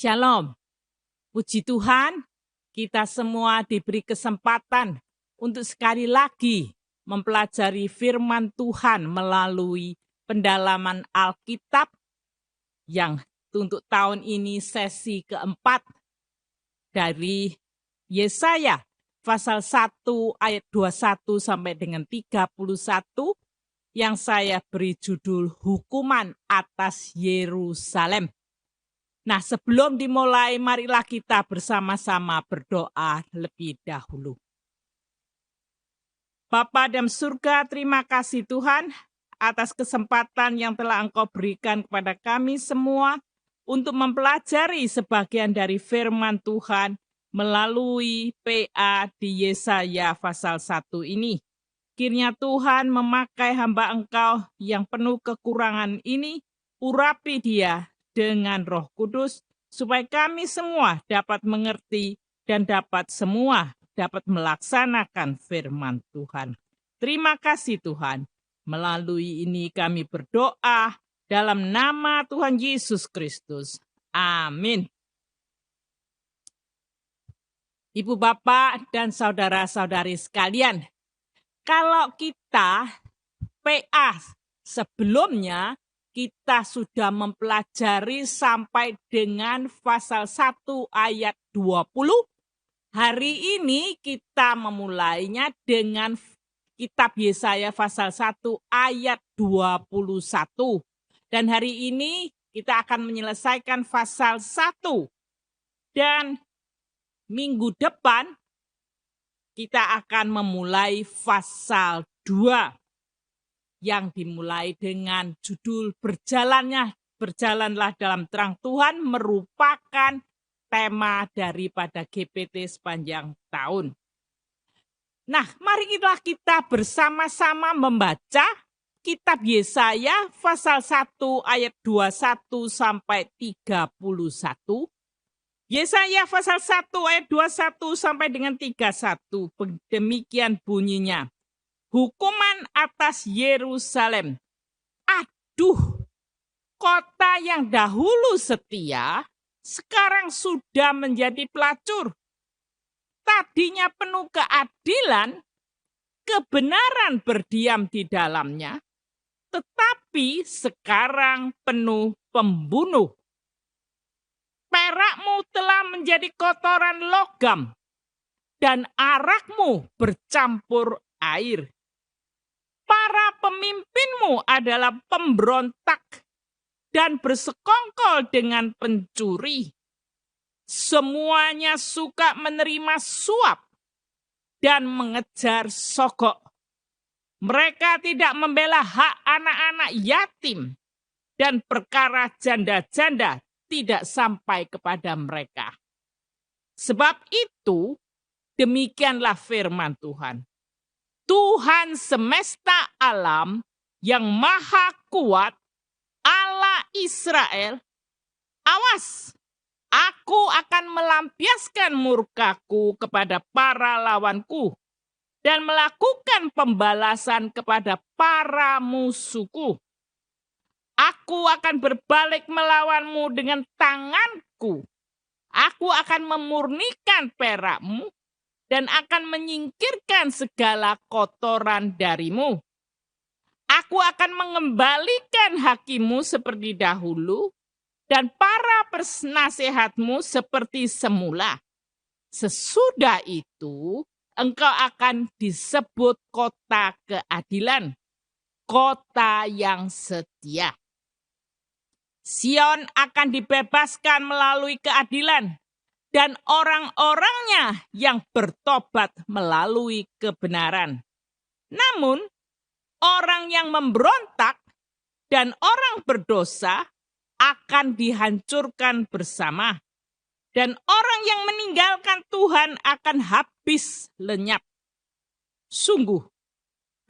Shalom, puji Tuhan, kita semua diberi kesempatan untuk sekali lagi mempelajari firman Tuhan melalui pendalaman Alkitab yang untuk tahun ini sesi keempat dari Yesaya pasal 1 ayat 21 sampai dengan 31 yang saya beri judul Hukuman atas Yerusalem. Nah, sebelum dimulai, marilah kita bersama-sama berdoa lebih dahulu. Bapa dalam surga, terima kasih Tuhan atas kesempatan yang telah Engkau berikan kepada kami semua untuk mempelajari sebagian dari firman Tuhan melalui PA di Yesaya pasal 1 ini. Kiranya Tuhan memakai hamba Engkau yang penuh kekurangan ini, urapi dia dengan Roh Kudus, supaya kami semua dapat mengerti dan dapat semua dapat melaksanakan firman Tuhan. Terima kasih Tuhan. Melalui ini kami berdoa dalam nama Tuhan Yesus Kristus. Amin. Ibu bapak dan saudara-saudari sekalian, kalau kita PA sebelumnya, kita sudah mempelajari sampai dengan pasal 1 ayat 20. Hari ini kita memulainya dengan kitab Yesaya pasal 1 ayat 21. Dan hari ini kita akan menyelesaikan pasal 1. Dan minggu depan kita akan memulai pasal 2. Yang dimulai dengan judul Berjalanlah dalam terang Tuhan merupakan tema daripada GPT sepanjang tahun. Nah, mari kita bersama-sama membaca kitab Yesaya pasal 1 ayat 21 sampai 31. Yesaya pasal 1 ayat 21 sampai dengan 31. Demikian bunyinya. Hukuman atas Yerusalem. Aduh, kota yang dahulu setia, sekarang sudah menjadi pelacur. Tadinya penuh keadilan, kebenaran berdiam di dalamnya, tetapi sekarang penuh pembunuh. Perakmu telah menjadi kotoran logam, dan arakmu bercampur air. Para pemimpinmu adalah pemberontak dan bersekongkol dengan pencuri. Semuanya suka menerima suap dan mengejar sogok. Mereka tidak membela hak anak-anak yatim dan perkara janda-janda tidak sampai kepada mereka. Sebab itu, demikianlah firman Tuhan. Tuhan semesta alam yang maha kuat, Allah Israel, awas, aku akan melampiaskan murkaku kepada para lawanku dan melakukan pembalasan kepada para musuhku. Aku akan berbalik melawanmu dengan tanganku. Aku akan memurnikan perakmu dan akan menyingkirkan segala kotoran darimu. Aku akan mengembalikan hakimu seperti dahulu, dan para penasehatmu seperti semula. Sesudah itu, engkau akan disebut kota keadilan, kota yang setia. Sion akan dibebaskan melalui keadilan, dan orang-orangnya yang bertobat melalui kebenaran. Namun, orang yang memberontak dan orang berdosa akan dihancurkan bersama. Dan orang yang meninggalkan Tuhan akan habis lenyap. Sungguh,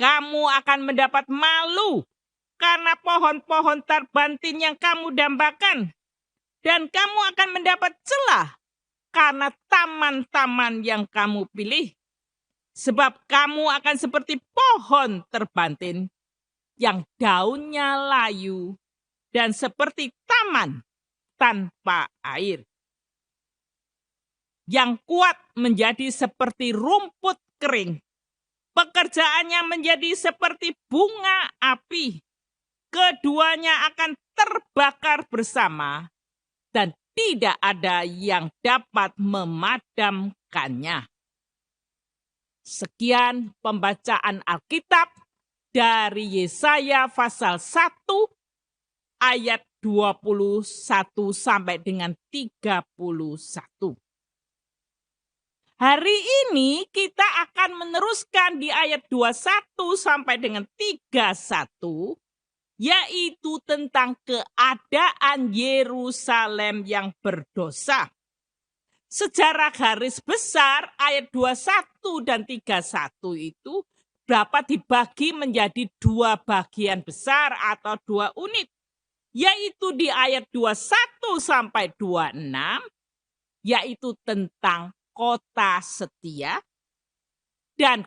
kamu akan mendapat malu karena pohon-pohon tarbantin yang kamu dambakan. Dan kamu akan mendapat celah karena taman-taman yang kamu pilih. Sebab kamu akan seperti pohon terbantin yang daunnya layu dan seperti taman tanpa air. Yang kuat menjadi seperti rumput kering. Pekerjaannya menjadi seperti bunga api. Keduanya akan terbakar bersama dan tidak ada yang dapat memadamkannya. Sekian pembacaan Alkitab dari Yesaya pasal 1 ayat 21 sampai dengan 31. Hari ini kita akan meneruskan di ayat 21 sampai dengan 31, yaitu tentang keadaan Yerusalem yang berdosa. Secara garis besar ayat 21 dan 31 itu dapat dibagi menjadi dua bagian besar atau dua unit, yaitu di ayat 21 sampai 26, yaitu tentang kota setia, dan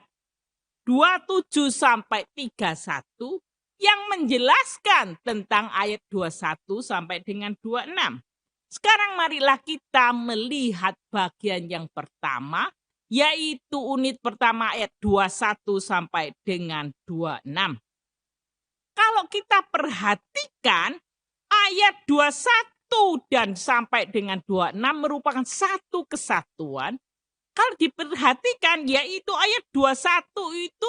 27 sampai 31 yang menjelaskan tentang ayat 21 sampai dengan 26. Sekarang marilah kita melihat bagian yang pertama, yaitu unit pertama ayat 21 sampai dengan 26. Kalau kita perhatikan ayat 21 dan sampai dengan 26 merupakan satu kesatuan. Kalau diperhatikan yaitu ayat 21 itu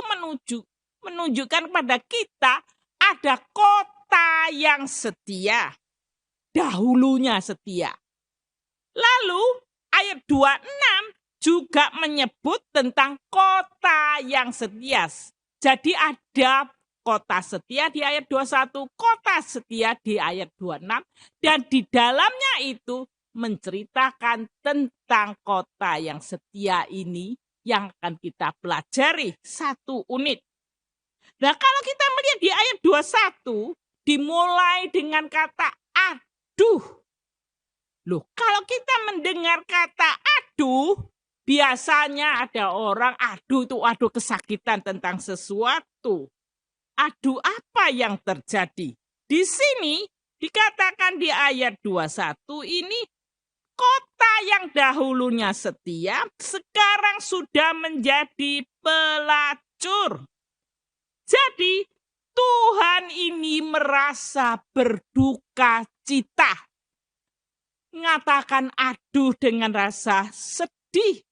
menunjukkan kepada kita ada kota yang setia. Dahulunya setia. Lalu ayat 26 juga menyebut tentang kota yang setia. Jadi ada kota setia di ayat 21, kota setia di ayat 26, dan di dalamnya itu menceritakan tentang kota yang setia ini yang akan kita pelajari satu unit. Nah, kalau kita melihat di ayat 21 dimulai dengan kata aduh. Loh, kalau kita mendengar kata aduh, biasanya ada orang aduh kesakitan tentang sesuatu. Aduh, apa yang terjadi? Di sini dikatakan di ayat 21 ini kota yang dahulunya setia sekarang sudah menjadi pelacur. Jadi Tuhan ini merasa berduka cita. Mengatakan aduh dengan rasa sedih.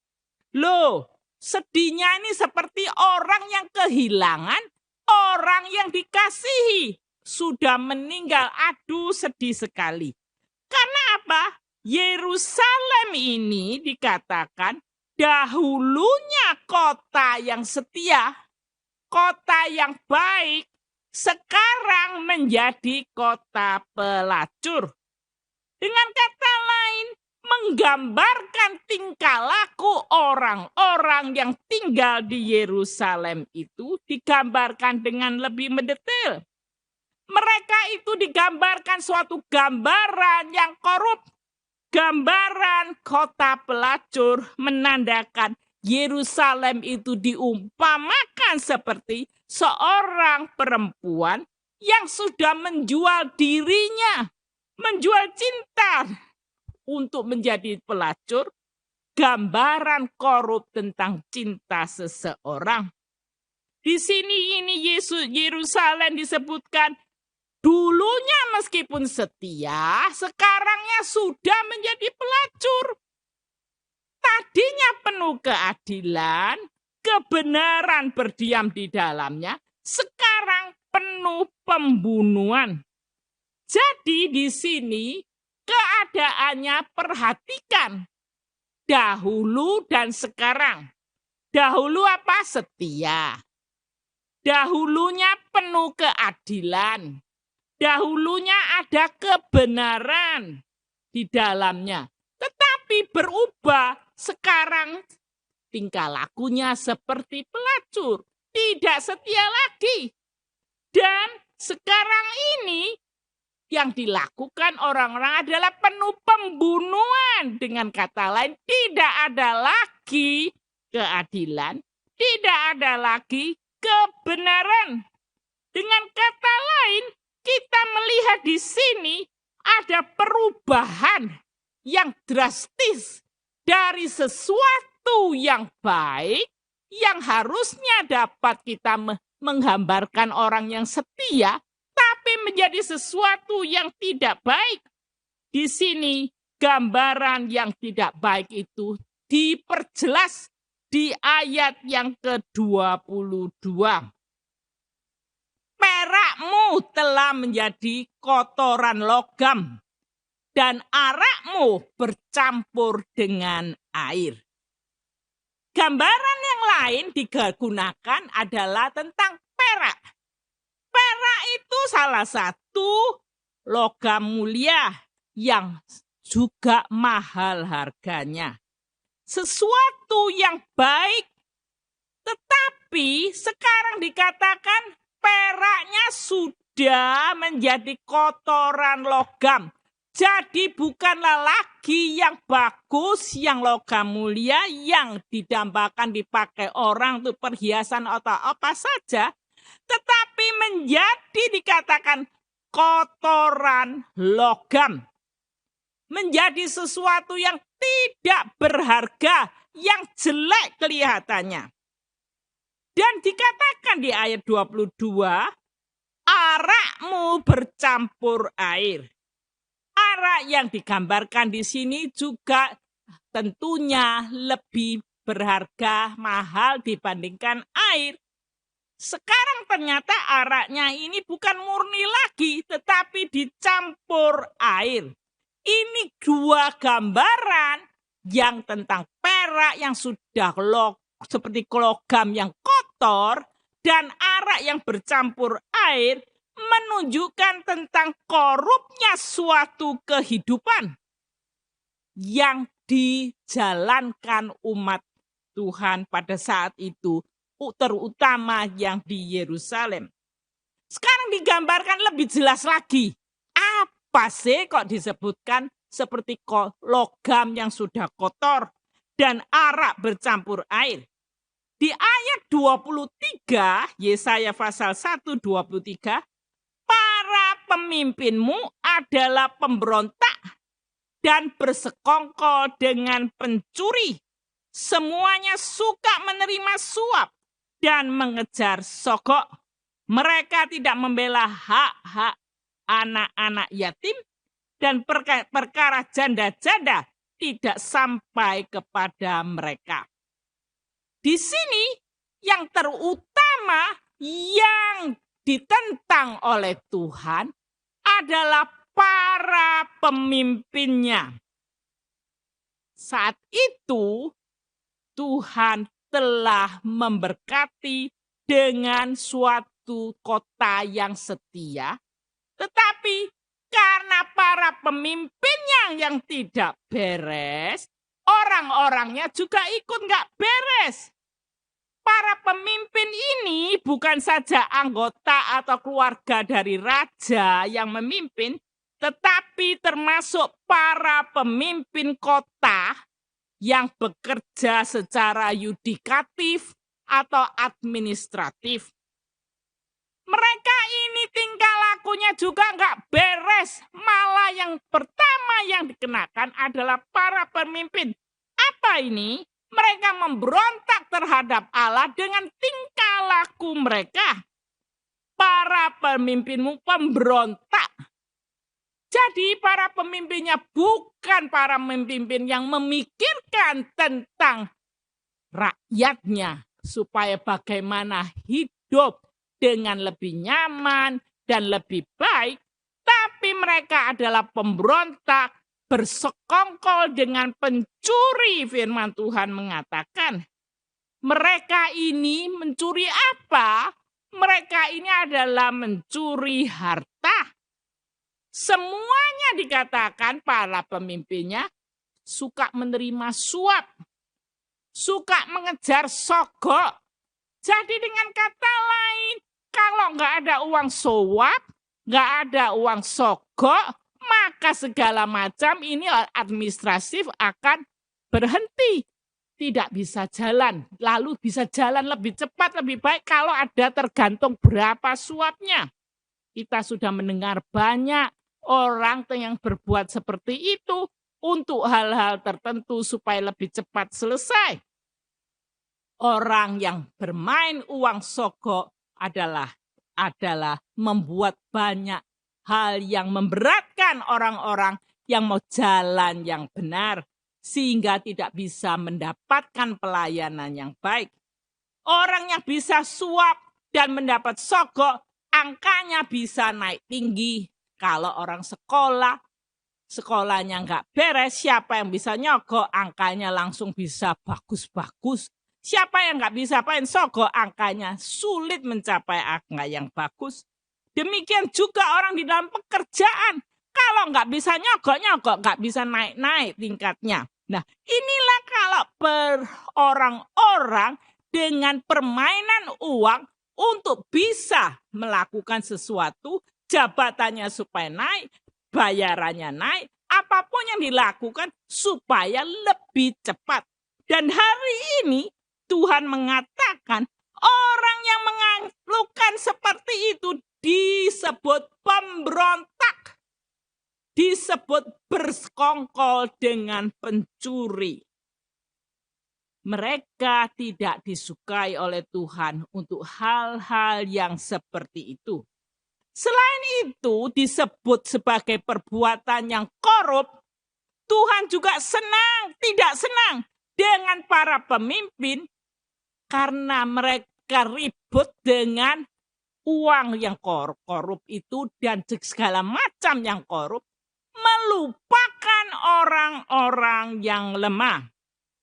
Loh, sedihnya ini seperti orang yang kehilangan orang yang dikasihi. Sudah meninggal, aduh sedih sekali. Karena apa? Yerusalem ini dikatakan dahulunya kota yang setia, kota yang baik, sekarang menjadi kota pelacur. Dengan kata lain, menggambarkan tingkah laku orang-orang yang tinggal di Yerusalem itu digambarkan dengan lebih mendetail. Mereka itu digambarkan suatu gambaran yang korup. Gambaran kota pelacur menandakan Yerusalem itu diumpamakan seperti seorang perempuan yang sudah menjual dirinya, menjual cinta untuk menjadi pelacur, gambaran korup tentang cinta seseorang. Di sini ini Yerusalem disebutkan dulunya meskipun setia, sekarangnya sudah menjadi pelacur. Tadinya penuh keadilan, kebenaran berdiam di dalamnya, sekarang penuh pembunuhan. Jadi di sini keadaannya perhatikan. Dahulu dan sekarang. Dahulu apa? Setia. Dahulunya penuh keadilan. Dahulunya ada kebenaran di dalamnya. Tetapi berubah sekarang tingkah lakunya seperti pelacur. Tidak setia lagi. Dan sekarang ini yang dilakukan orang-orang adalah penuh pembunuhan. Dengan kata lain, tidak ada lagi keadilan, tidak ada lagi kebenaran. Dengan kata lain, kita melihat di sini ada perubahan yang drastis dari sesuatu yang baik yang harusnya dapat kita menggambarkan orang yang setia, tapi menjadi sesuatu yang tidak baik. Di sini gambaran yang tidak baik itu diperjelas di ayat yang ke-22. Perakmu telah menjadi kotoran logam, dan arakmu bercampur dengan air. Gambaran yang lain digunakan adalah tentang perak. Perak itu salah satu logam mulia yang juga mahal harganya. Sesuatu yang baik, tetapi sekarang dikatakan peraknya sudah menjadi kotoran logam. Jadi bukanlah lagi yang bagus, yang logam mulia, yang didambakan dipakai orang untuk perhiasan atau apa saja, tetapi menjadi dikatakan kotoran logam. Menjadi sesuatu yang tidak berharga, yang jelek kelihatannya. Dan dikatakan di ayat 22, arakmu bercampur air. Arak yang digambarkan di sini juga tentunya lebih berharga, mahal dibandingkan air. Sekarang ternyata araknya ini bukan murni lagi, tetapi dicampur air. Ini dua gambaran yang tentang perak yang sudah seperti logam yang kotor dan arak yang bercampur air, menunjukkan tentang korupnya suatu kehidupan yang dijalankan umat Tuhan pada saat itu, terutama yang di Yerusalem. Sekarang digambarkan lebih jelas lagi. Apa sih kok disebutkan seperti logam yang sudah kotor dan arak bercampur air? Di ayat 23, Yesaya pasal 1:23, para pemimpinmu adalah pemberontak dan bersekongkol dengan pencuri. Semuanya suka menerima suap dan mengejar sogok. Mereka tidak membela hak-hak anak-anak yatim dan perkara janda-janda tidak sampai kepada mereka. Di sini yang terutama yang ditentang oleh Tuhan adalah para pemimpinnya. Saat itu Tuhan telah memberkati dengan suatu kota yang setia, tetapi karena para pemimpinnya yang tidak beres, orang-orangnya juga ikut nggak beres. Para pemimpin ini bukan saja anggota atau keluarga dari raja yang memimpin, tetapi termasuk para pemimpin kota yang bekerja secara yudikatif atau administratif. Mereka ini tingkah lakunya juga nggak beres. Malah yang pertama yang dikenakan adalah para pemimpin. Apa ini? Mereka memberontak terhadap Allah dengan tingkah laku mereka. Para pemimpinmu pemberontak. Jadi para pemimpinnya bukan para pemimpin yang memikirkan tentang rakyatnya. Supaya bagaimana hidup dengan lebih nyaman dan lebih baik. Tapi mereka adalah pemberontak, bersekongkol dengan pencuri. Firman Tuhan mengatakan, mereka ini mencuri apa? Mereka ini adalah mencuri harta. Semuanya dikatakan para pemimpinnya suka menerima suap, suka mengejar sogok. Jadi dengan kata lain, kalau nggak ada uang suap, nggak ada uang sogok, maka segala macam ini administratif akan berhenti. Tidak bisa jalan, lalu bisa jalan lebih cepat, lebih baik kalau ada tergantung berapa suapnya. Kita sudah mendengar banyak orang yang berbuat seperti itu untuk hal-hal tertentu supaya lebih cepat selesai. Orang yang bermain uang sogok adalah membuat banyak hal yang memberatkan orang-orang yang mau jalan yang benar, sehingga tidak bisa mendapatkan pelayanan yang baik. Orang yang bisa suap dan mendapat sogok, angkanya bisa naik tinggi. Kalau orang sekolahnya nggak beres, siapa yang bisa nyogok, angkanya langsung bisa bagus-bagus. Siapa yang nggak bisa sogok, angkanya sulit mencapai angka yang bagus. Demikian juga orang di dalam pekerjaan. Kalau nggak bisa nyogok, nggak bisa naik-naik tingkatnya. Nah, inilah kalau orang-orang dengan permainan uang untuk bisa melakukan sesuatu, jabatannya supaya naik, bayarannya naik, apapun yang dilakukan supaya lebih cepat. Dan hari ini Tuhan mengatakan orang yang melakukan seperti itu disebut pemberontak, disebut bersekongkol dengan pencuri. Mereka tidak disukai oleh Tuhan untuk hal-hal yang seperti itu. Selain itu disebut sebagai perbuatan yang korup. Tuhan juga tidak senang dengan para pemimpin karena mereka ribut dengan uang yang korup itu dan segala macam yang korup, melupakan orang-orang yang lemah.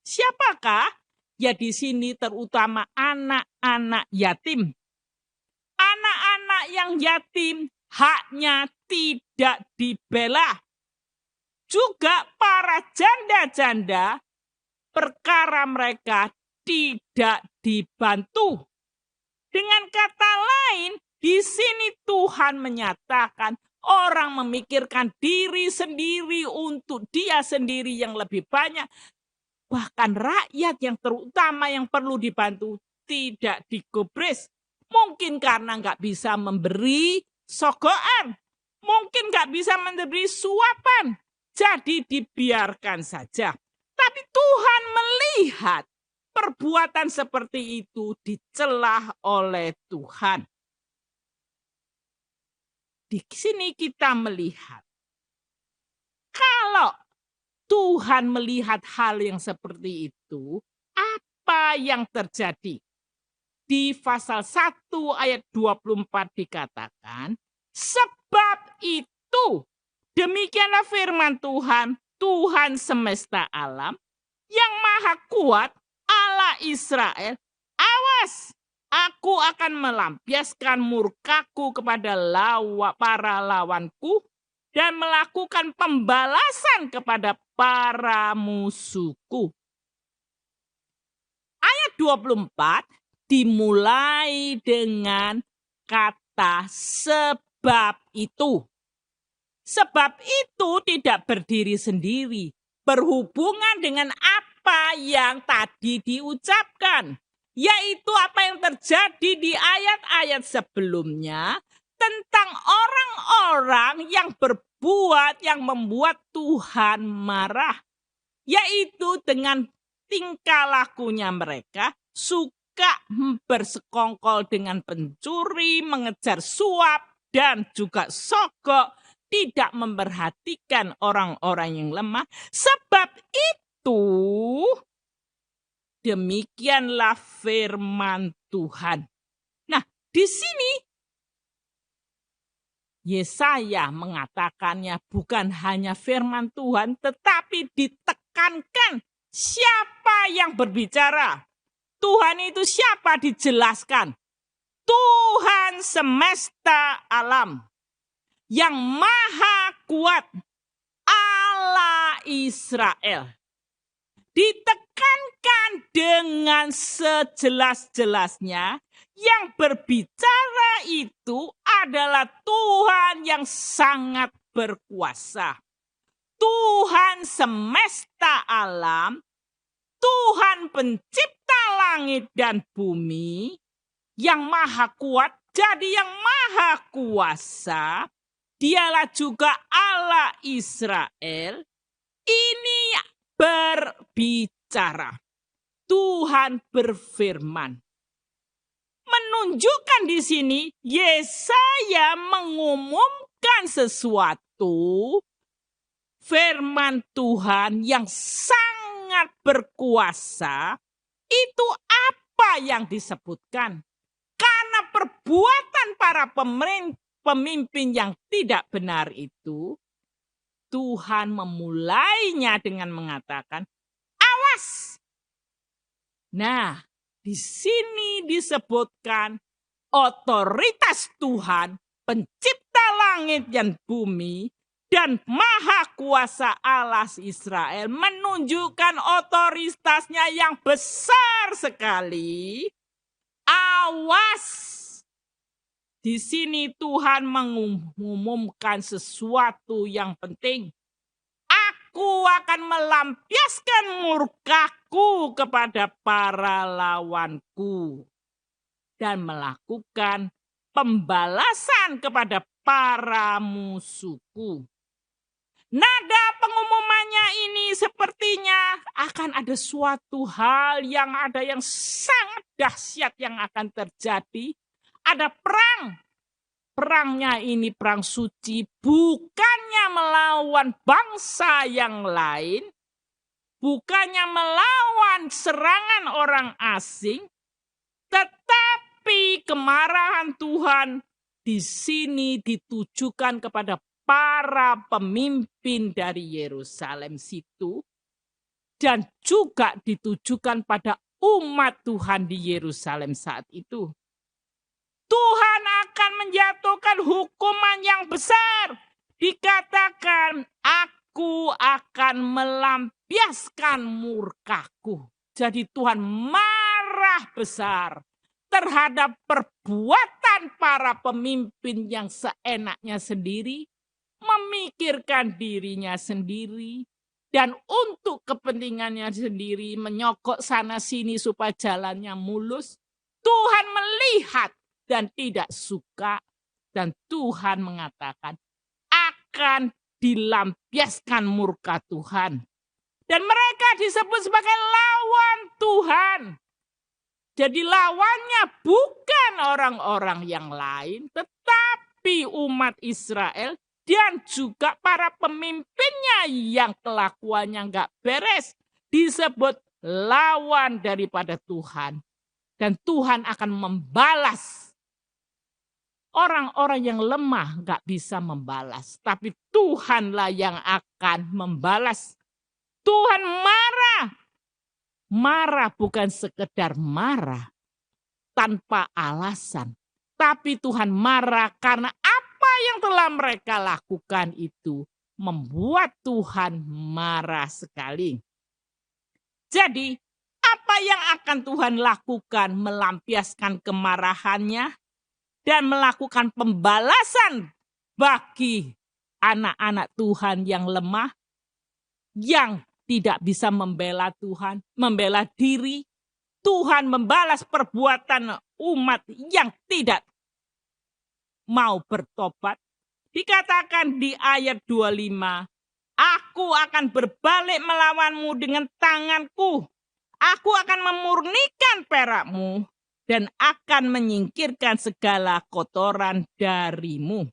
Siapakah? Ya di sini terutama anak-anak yatim. Anak-anak yang yatim haknya tidak dibela. Juga para janda-janda, perkara mereka tidak dibantu. Dengan kata lain, di sini Tuhan menyatakan orang memikirkan diri sendiri untuk dia sendiri yang lebih banyak. Bahkan rakyat yang terutama yang perlu dibantu tidak digubris. Mungkin karena nggak bisa memberi sogokan. Mungkin nggak bisa memberi suapan. Jadi dibiarkan saja. Tapi Tuhan melihat perbuatan seperti itu dicelah oleh Tuhan. Di sini kita melihat, kalau Tuhan melihat hal yang seperti itu, apa yang terjadi? Di pasal 1 ayat 24 dikatakan, sebab itu, demikianlah firman Tuhan, Tuhan semesta alam, yang maha kuat, Allah Israel, awas, aku akan melampiaskan murkaku kepada para lawanku dan melakukan pembalasan kepada para musuhku. Ayat 24 dimulai dengan kata sebab itu. Sebab itu tidak berdiri sendiri, berhubungan dengan apa yang tadi diucapkan, yaitu apa yang terjadi di ayat-ayat sebelumnya tentang orang-orang yang berbuat yang membuat Tuhan marah, yaitu dengan tingkah lakunya mereka suka bersekongkol dengan pencuri, mengejar suap dan juga sogok, tidak memperhatikan orang-orang yang lemah. Sebab itu, demikianlah firman Tuhan. Nah, di sini Yesaya mengatakannya bukan hanya firman Tuhan, tetapi ditekankan siapa yang berbicara. Tuhan itu siapa dijelaskan. Tuhan semesta alam. Yang maha kuat, Allah Israel. Ditekankan dengan sejelas-jelasnya, yang berbicara itu adalah Tuhan yang sangat berkuasa. Tuhan semesta alam, Tuhan pencipta langit dan bumi, yang maha kuat, jadi yang maha kuasa. Dialah juga Allah Israel ini berbicara. Tuhan berfirman. Menunjukkan di sini Yesaya mengumumkan sesuatu firman Tuhan yang sangat berkuasa. Itu apa yang disebutkan? Karena perbuatan para pemimpin yang tidak benar itu, Tuhan memulainya dengan mengatakan, awas. Nah, di sini disebutkan otoritas Tuhan, pencipta langit dan bumi, dan maha kuasa Allah Israel menunjukkan otoritasnya yang besar sekali. Awas. Di sini Tuhan mengumumkan sesuatu yang penting. Aku akan melampiaskan murkaku kepada para lawanku dan melakukan pembalasan kepada para musuhku. Nada pengumumannya ini sepertinya akan ada suatu hal yang sangat dahsyat yang akan terjadi. Ada perang. Perangnya ini perang suci, bukannya melawan bangsa yang lain, bukannya melawan serangan orang asing, tetapi kemarahan Tuhan di sini ditujukan kepada para pemimpin dari Yerusalem situ dan juga ditujukan pada umat Tuhan di Yerusalem saat itu. Tuhan akan menjatuhkan hukuman yang besar. Dikatakan, aku akan melampiaskan murkaku. Jadi Tuhan marah besar terhadap perbuatan para pemimpin yang seenaknya sendiri, memikirkan dirinya sendiri, dan untuk kepentingannya sendiri menyokok sana sini supaya jalannya mulus. Tuhan melihat dan tidak suka, dan Tuhan mengatakan akan dilampiaskan murka Tuhan. Dan mereka disebut sebagai lawan Tuhan. Jadi lawannya bukan orang-orang yang lain, tetapi umat Israel dan juga para pemimpinnya yang kelakuannya nggak beres, disebut lawan daripada Tuhan. Dan Tuhan akan membalas. Orang-orang yang lemah nggak bisa membalas, tapi Tuhanlah yang akan membalas. Tuhan marah. Marah bukan sekedar marah tanpa alasan, tapi Tuhan marah karena apa yang telah mereka lakukan itu membuat Tuhan marah sekali. Jadi, apa yang akan Tuhan lakukan? Melampiaskan kemarahannya dan melakukan pembalasan bagi anak-anak Tuhan yang lemah, yang tidak bisa membela Tuhan, membela diri. Tuhan membalas perbuatan umat yang tidak mau bertobat. Dikatakan di ayat 25, aku akan berbalik melawanmu dengan tanganku. Aku akan memurnikan perakmu dan akan menyingkirkan segala kotoran darimu.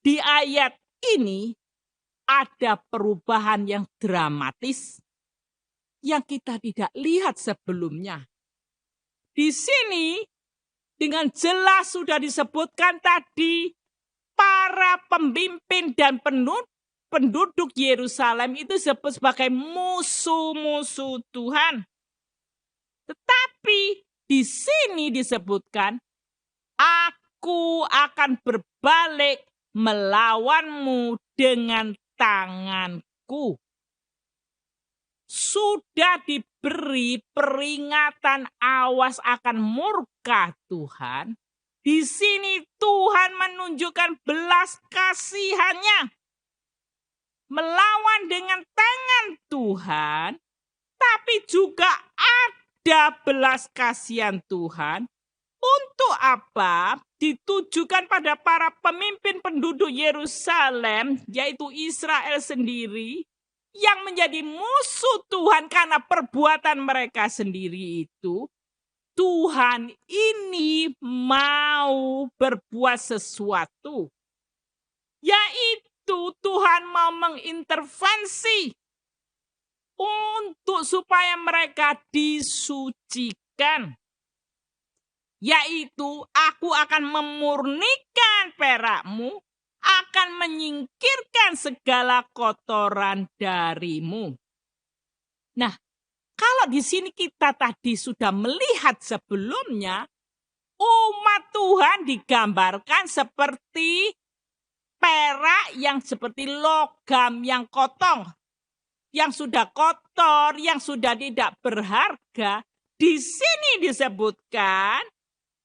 Di ayat ini ada perubahan yang dramatis yang kita tidak lihat sebelumnya. Di sini dengan jelas sudah disebutkan tadi para pemimpin dan penduduk Yerusalem itu disebut sebagai musuh-musuh Tuhan. Tetapi di sini disebutkan, aku akan berbalik melawanmu dengan tanganku. Sudah diberi peringatan awas akan murka Tuhan. Di sini Tuhan menunjukkan belas kasihannya. Melawan dengan tangan Tuhan, tapi juga ada belas kasihan Tuhan. Untuk apa? Ditujukan pada para pemimpin penduduk Yerusalem, yaitu Israel sendiri, yang menjadi musuh Tuhan karena perbuatan mereka sendiri itu, Tuhan ini mau berbuat sesuatu, yaitu Tuhan mau mengintervensi untuk supaya mereka disucikan, yaitu aku akan memurnikan perakmu, akan menyingkirkan segala kotoran darimu. Nah, kalau di sini kita tadi sudah melihat sebelumnya, umat Tuhan digambarkan seperti perak yang seperti logam yang kotor, yang sudah kotor, yang sudah tidak berharga. Di sini disebutkan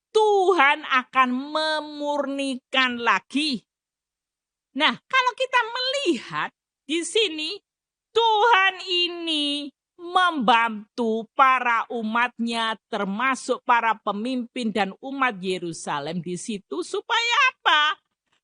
Tuhan akan memurnikan lagi. Nah, kalau kita melihat di sini, Tuhan ini membantu para umatnya, termasuk para pemimpin dan umat Yerusalem di situ, supaya apa?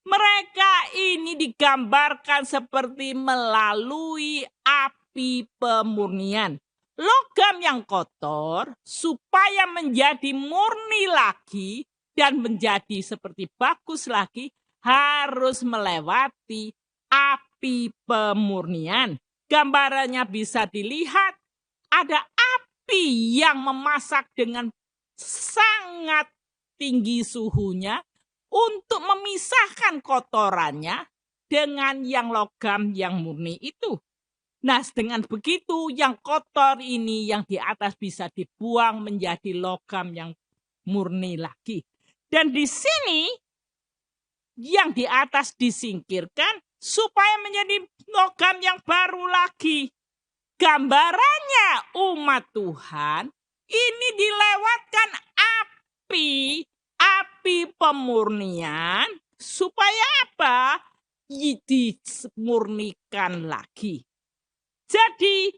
Mereka ini digambarkan seperti melalui api pemurnian. Logam yang kotor supaya menjadi murni lagi dan menjadi seperti bagus lagi, harus melewati api pemurnian. Gambarannya bisa dilihat, ada api yang memasak dengan sangat tinggi suhunya untuk memisahkan kotorannya dengan yang logam yang murni itu. Nah, dengan begitu yang kotor ini yang di atas bisa dibuang menjadi logam yang murni lagi. Dan di sini yang di atas disingkirkan supaya menjadi logam yang baru lagi. Gambarannya umat Tuhan ini dilewatkan api pemurnian supaya apa? Dimurnikan lagi. Jadi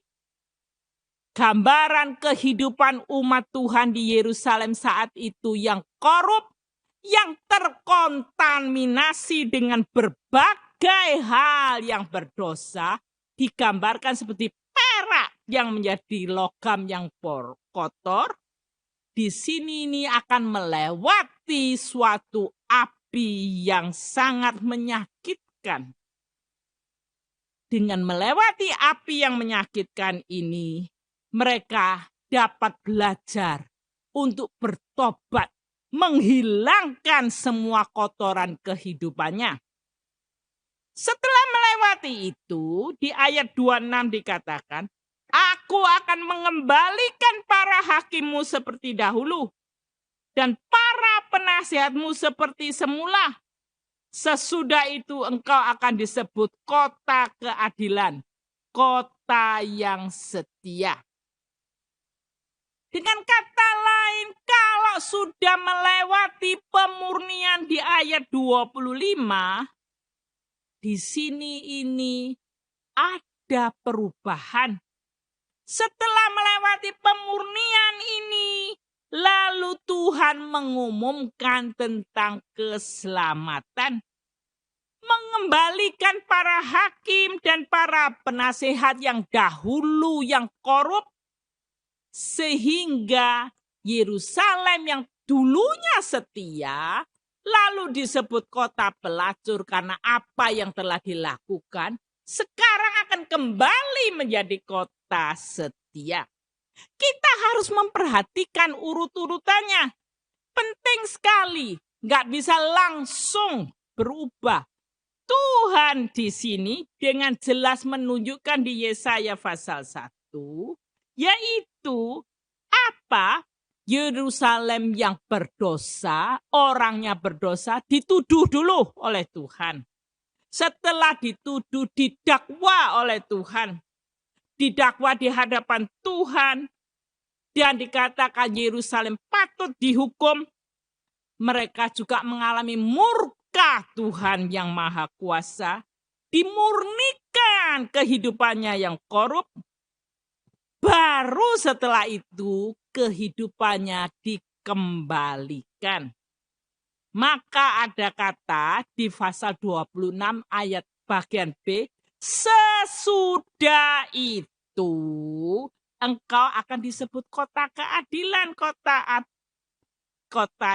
gambaran kehidupan umat Tuhan di Yerusalem saat itu yang korup, yang terkontaminasi dengan berbagai hal yang berdosa, digambarkan seperti perak yang menjadi logam yang kotor. Di sini ini akan melewati suatu api yang sangat menyakitkan. Dengan melewati api yang menyakitkan ini, mereka dapat belajar untuk bertobat, menghilangkan semua kotoran kehidupannya. Setelah melewati itu, di ayat 26 dikatakan, aku akan mengembalikan para hakimmu seperti dahulu, dan para penasihatmu seperti semula. Sesudah itu engkau akan disebut kota keadilan, kota yang setia. Dengan kata lain, kalau sudah melewati pemurnian di ayat 25, di sini ini ada perubahan. Setelah melewati pemurnian ini, lalu Tuhan mengumumkan tentang keselamatan. Mengembalikan para hakim dan para penasehat yang dahulu yang korup, sehingga Yerusalem yang dulunya setia, lalu disebut kota pelacur karena apa yang telah dilakukan, sekarang akan kembali menjadi kota setia. Kita harus memperhatikan urut-urutannya. Penting sekali, nggak bisa langsung berubah. Tuhan di sini dengan jelas menunjukkan di Yesaya pasal 1, yaitu apa? Yerusalem yang berdosa, orangnya berdosa, dituduh dulu oleh Tuhan. Setelah dituduh, didakwa oleh Tuhan. Didakwa di hadapan Tuhan. Dan dikatakan Yerusalem patut dihukum. Mereka juga mengalami murka Tuhan yang Maha Kuasa. Dimurnikan kehidupannya yang korup. Baru setelah itu kehidupannya dikembalikan. Maka ada kata di pasal 26 ayat bagian B, Sesudah itu engkau akan disebut kota keadilan, kota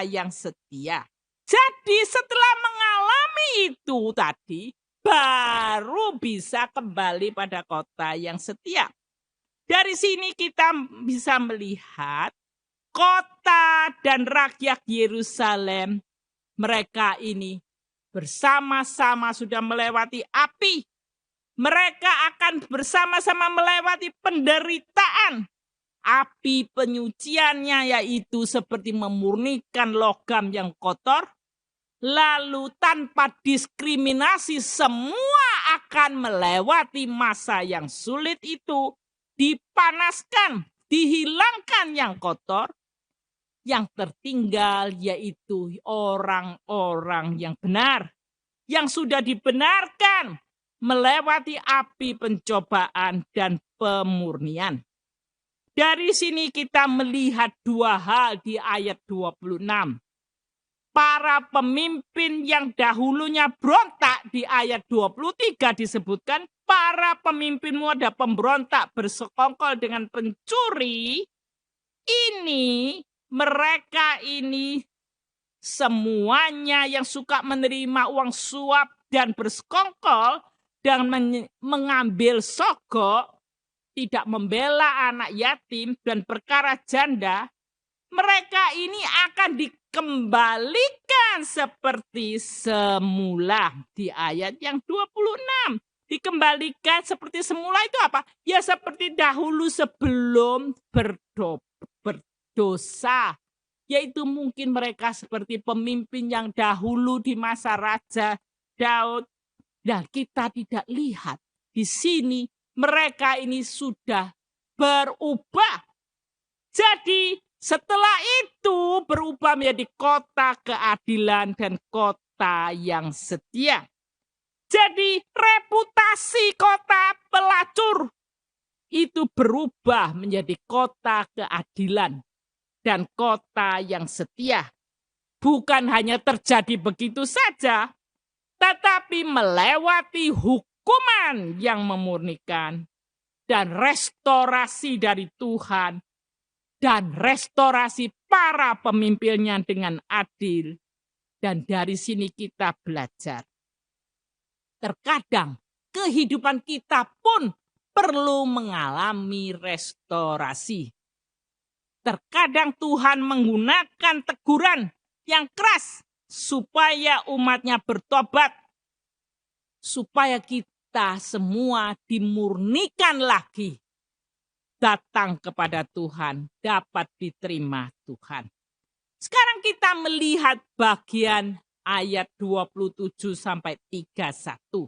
yang setia. Jadi setelah mengalami itu tadi, baru bisa kembali pada kota yang setia. Dari sini kita bisa melihat kota dan rakyat Yerusalem, mereka ini bersama-sama sudah melewati api. Mereka akan bersama-sama melewati penderitaan. Api penyuciannya yaitu seperti memurnikan logam yang kotor. Lalu tanpa diskriminasi semua akan melewati masa yang sulit itu. Dipanaskan, dihilangkan yang kotor. Yang tertinggal yaitu orang-orang yang benar. Yang sudah dibenarkan melewati api pencobaan dan pemurnian. Dari sini kita melihat dua hal di ayat 26. Para pemimpin yang dahulunya berontak di ayat 23 disebutkan, para pemimpinmu ada pemberontak bersekongkol dengan pencuri. Mereka ini semuanya yang suka menerima uang suap dan bersekongkol dan mengambil sogok, tidak membela anak yatim dan perkara janda, mereka ini akan dikembalikan seperti semula di ayat yang 26. Dikembalikan seperti semula itu apa? Ya seperti dahulu sebelum berdosa. Yaitu mungkin mereka seperti pemimpin yang dahulu di masa Raja Daud. Dan kita tidak lihat di sini mereka ini sudah berubah. Jadi setelah itu berubah menjadi kota keadilan dan kota yang setia. Jadi reputasi kota pelacur itu berubah menjadi kota keadilan dan kota yang setia. Bukan hanya terjadi begitu saja, tetapi melewati hukuman yang memurnikan dan restorasi dari Tuhan dan restorasi para pemimpinnya dengan adil. Dan dari sini kita belajar. Terkadang kehidupan kita pun perlu mengalami restorasi. Terkadang Tuhan menggunakan teguran yang keras supaya umatnya bertobat, supaya kita semua dimurnikan lagi, datang kepada Tuhan, dapat diterima Tuhan. Sekarang kita melihat bagian ayat 27 sampai 31.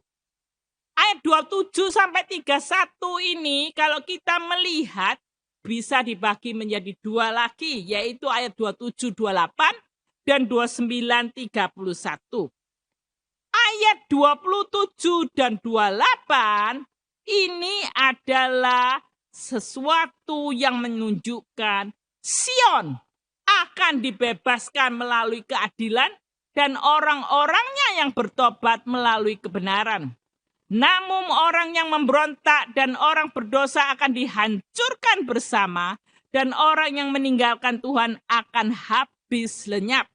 Ayat 27 sampai 31 ini kalau kita melihat bisa dibagi menjadi dua lagi, yaitu ayat 27, 28 dan 29, 31. Ayat 27 dan 28 ini adalah sesuatu yang menunjukkan Sion akan dibebaskan melalui keadilan dan orang-orangnya yang bertobat melalui kebenaran. Namun orang yang memberontak dan orang berdosa akan dihancurkan bersama, dan orang yang meninggalkan Tuhan akan habis lenyap.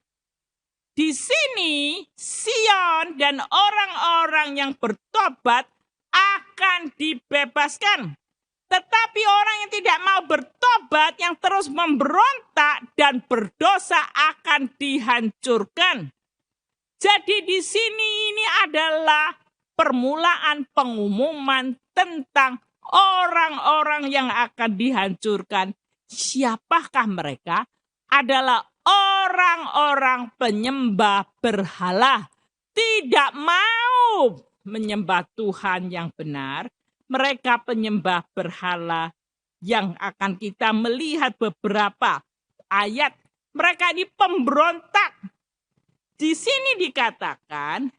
Di sini Sion dan orang-orang yang bertobat akan dibebaskan. Tetapi orang yang tidak mau bertobat, yang terus memberontak dan berdosa akan dihancurkan. Jadi di sini ini adalah permulaan pengumuman tentang orang-orang yang akan dihancurkan. Siapakah mereka? Adalah orang-orang penyembah berhala. Tidak mau menyembah Tuhan yang benar. Mereka penyembah berhala yang akan kita melihat beberapa ayat. Mereka ini pemberontak. Di sini dikatakan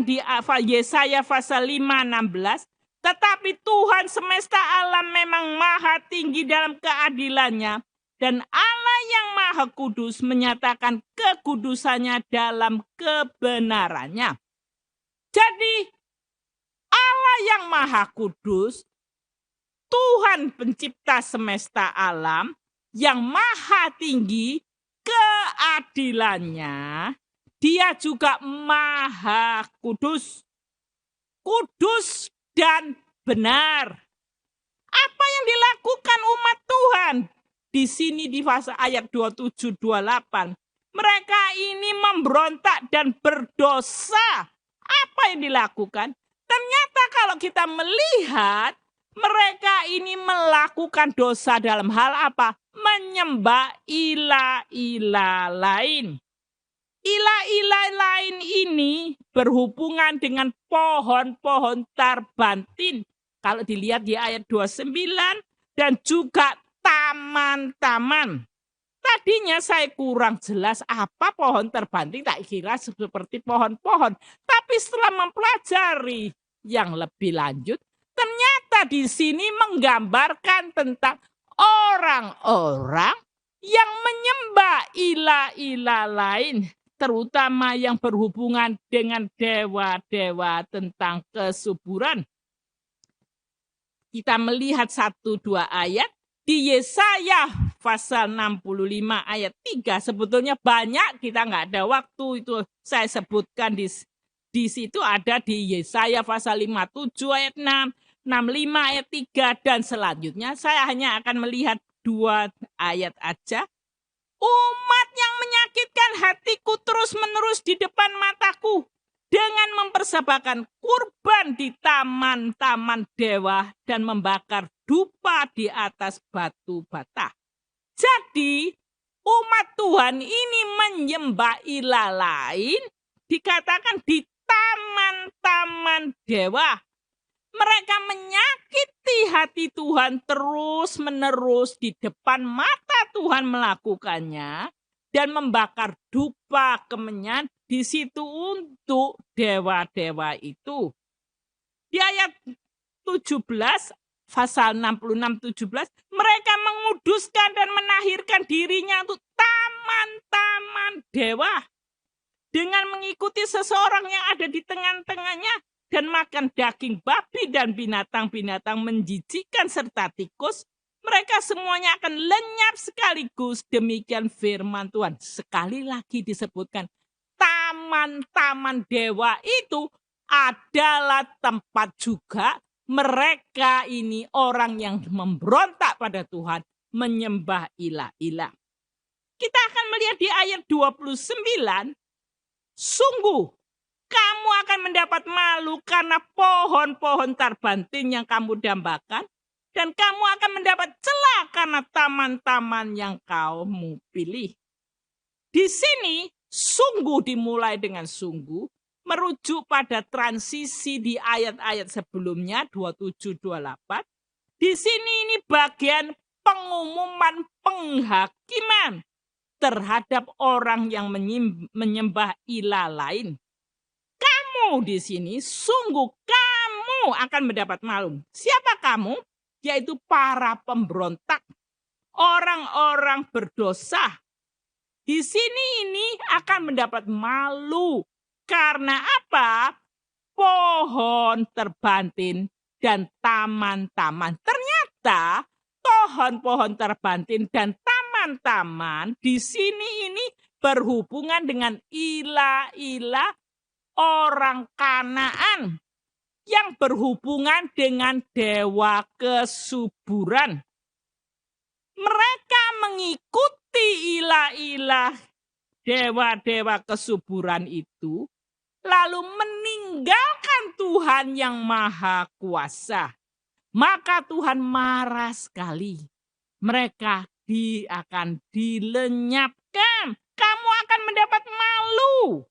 di Yesaya pasal 5:16, tetapi Tuhan semesta alam memang maha tinggi dalam keadilannya, dan Allah yang maha kudus menyatakan kekudusannya dalam kebenarannya. Jadi Allah yang Maha Kudus, Tuhan pencipta semesta alam, yang maha tinggi keadilannya, dia juga maha kudus. Kudus dan benar. Apa yang dilakukan umat Tuhan? Di sini di fase ayat 27-28. Mereka ini memberontak dan berdosa. Apa yang dilakukan? Ternyata kalau kita melihat, mereka ini melakukan dosa dalam hal apa? Menyembah ilah-ilah lain. Ilah-ilah lain ini berhubungan dengan pohon-pohon tarbantin. Kalau dilihat di ayat 29 dan juga taman-taman. Tadinya saya kurang jelas apa pohon terbanting, tak kira seperti pohon-pohon. Tapi setelah mempelajari yang lebih lanjut, ternyata di sini menggambarkan tentang orang-orang yang menyembah ilah-ilah lain, terutama yang berhubungan dengan dewa-dewa tentang kesuburan. Kita melihat 1-2 ayat di Yesaya pasal 65 ayat 3. Sebetulnya banyak, kita nggak ada waktu itu saya sebutkan di situ, ada di Yesaya pasal 57 ayat 6, 65 ayat 3 dan selanjutnya. Saya hanya akan melihat 2 ayat aja. Umat yang menyakitkan hatiku terus-menerus di depan mataku dengan mempersembahkan kurban di taman-taman dewa dan membakar dupa di atas batu bata. Jadi umat Tuhan ini menyembah ilah lain, dikatakan di taman-taman dewa. Mereka menyakiti hati Tuhan terus-menerus di depan mata Tuhan melakukannya dan membakar dupa kemenyan di situ untuk dewa-dewa itu. Di ayat 17 pasal 66-17, mereka menguduskan dan menahirkan dirinya untuk taman-taman dewa dengan mengikuti seseorang yang ada di tengah-tengahnya dan makan daging babi dan binatang-binatang menjijikkan serta tikus. Mereka semuanya akan lenyap sekaligus. Demikian firman Tuhan. Sekali lagi disebutkan, taman-taman dewa itu adalah tempat juga mereka ini orang yang memberontak pada Tuhan, menyembah ilah-ilah. Kita akan melihat di ayat 29, sungguh kamu akan mendapat malu karena pohon-pohon tarbantin yang kamu dambakan, dan kamu akan mendapat celah karena taman-taman yang kamu pilih. Di sini sungguh dimulai dengan sungguh, merujuk pada transisi di ayat-ayat sebelumnya 27-28. Di sini ini bagian pengumuman penghakiman terhadap orang yang menyembah ilah lain. Kamu di sini sungguh kamu akan mendapat malu. Siapa kamu? Yaitu para pemberontak, orang-orang berdosa. Di sini ini akan mendapat malu. Karena apa? Pohon terbantin dan taman-taman. Ternyata pohon-pohon terbantin dan taman-taman di sini ini berhubungan dengan ilah-ilah orang Kanaan yang berhubungan dengan dewa kesuburan. Mereka mengikuti ilah-ilah dewa-dewa kesuburan itu, lalu meninggalkan Tuhan yang Maha Kuasa. Maka Tuhan marah sekali. Mereka akan dilenyapkan. Kamu akan mendapat malu.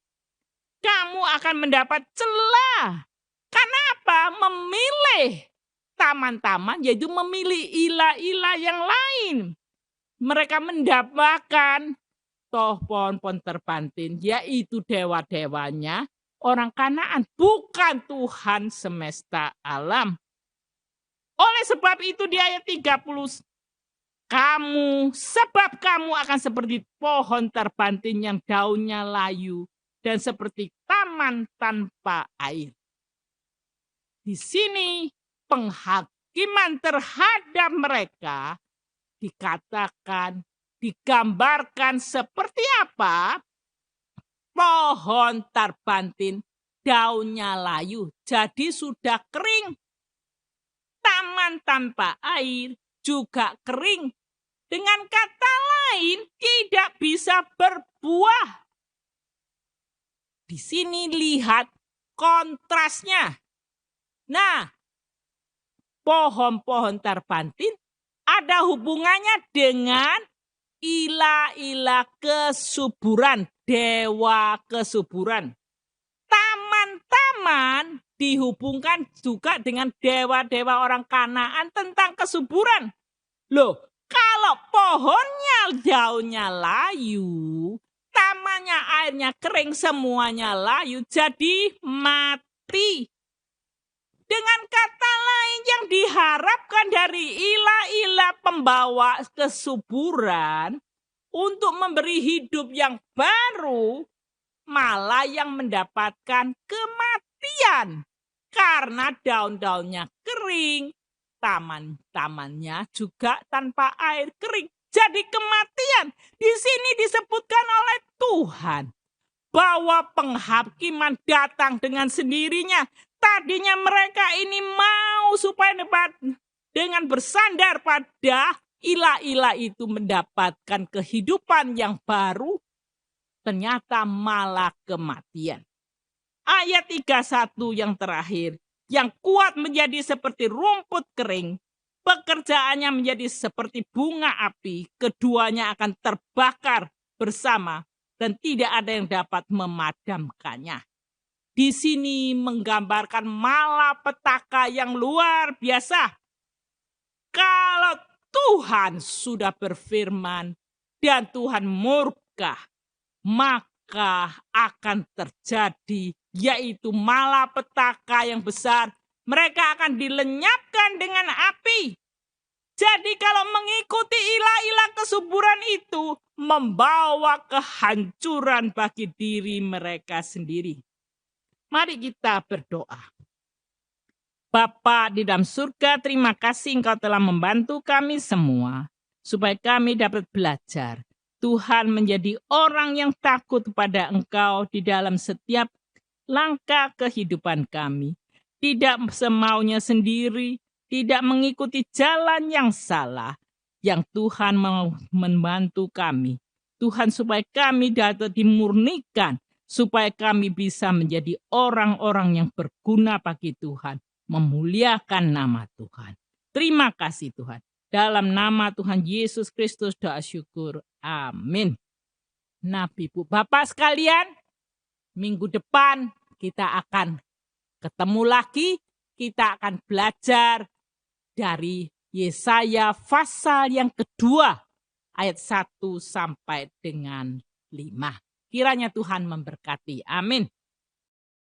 Kamu akan mendapat celah. Karena apa? Memilih taman-taman, yaitu memilih ilah-ilah yang lain. Mereka mendapatkan pohon-pohon terbantin, yaitu dewa-dewanya orang Kanaan, bukan Tuhan semesta alam. Oleh sebab itu di ayat 30, sebab kamu akan seperti pohon terbantin yang daunnya layu dan seperti taman tanpa air. Di sini penghakiman terhadap mereka dikatakan, digambarkan seperti apa? Pohon tarbantin, daunnya layu, jadi sudah kering. Taman tanpa air juga kering. Dengan kata lain, tidak bisa berbuah. Di sini lihat kontrasnya. Nah, pohon-pohon tarbantin ada hubungannya dengan ilah-ilah kesuburan, dewa kesuburan. Taman-taman dihubungkan juga dengan dewa-dewa orang Kanaan tentang kesuburan. Loh, kalau pohonnya daunnya layu, tamannya airnya kering, semuanya layu, jadi mati. Dengan kata lain, yang diharapkan dari ilah-ilah pembawa kesuburan untuk memberi hidup yang baru, malah yang mendapatkan kematian. Karena daun-daunnya kering, taman-tamannya juga tanpa air kering. Jadi kematian. Di sini disebutkan oleh Tuhan bahwa penghakiman datang dengan sendirinya. Tadinya mereka ini mau supaya dengan bersandar pada ilah-ilah itu mendapatkan kehidupan yang baru, ternyata malah kematian. Ayat 31 yang terakhir, yang kuat menjadi seperti rumput kering, pekerjaannya menjadi seperti bunga api, keduanya akan terbakar bersama dan tidak ada yang dapat memadamkannya. Di sini menggambarkan malapetaka yang luar biasa. Kalau Tuhan sudah berfirman dan Tuhan murka, maka akan terjadi yaitu malapetaka yang besar. Mereka akan dilenyapkan dengan api. Jadi kalau mengikuti ilah-ilah kesuburan itu, membawa kehancuran bagi diri mereka sendiri. Mari kita berdoa. Bapa di dalam surga, terima kasih Engkau telah membantu kami semua, supaya kami dapat belajar. Tuhan menjadi orang yang takut pada Engkau di dalam setiap langkah kehidupan kami. Tidak semaunya sendiri, tidak mengikuti jalan yang salah, yang Tuhan mau membantu kami. Tuhan supaya kami dapat dimurnikan, supaya kami bisa menjadi orang-orang yang berguna bagi Tuhan, memuliakan nama Tuhan. Terima kasih Tuhan. Dalam nama Tuhan Yesus Kristus doa syukur. Amin. Nah, Ibu Bapak sekalian, minggu depan kita akan ketemu lagi. Kita akan belajar dari Yesaya pasal yang kedua, ayat 1 sampai dengan 5. Kiranya Tuhan memberkati. Amin.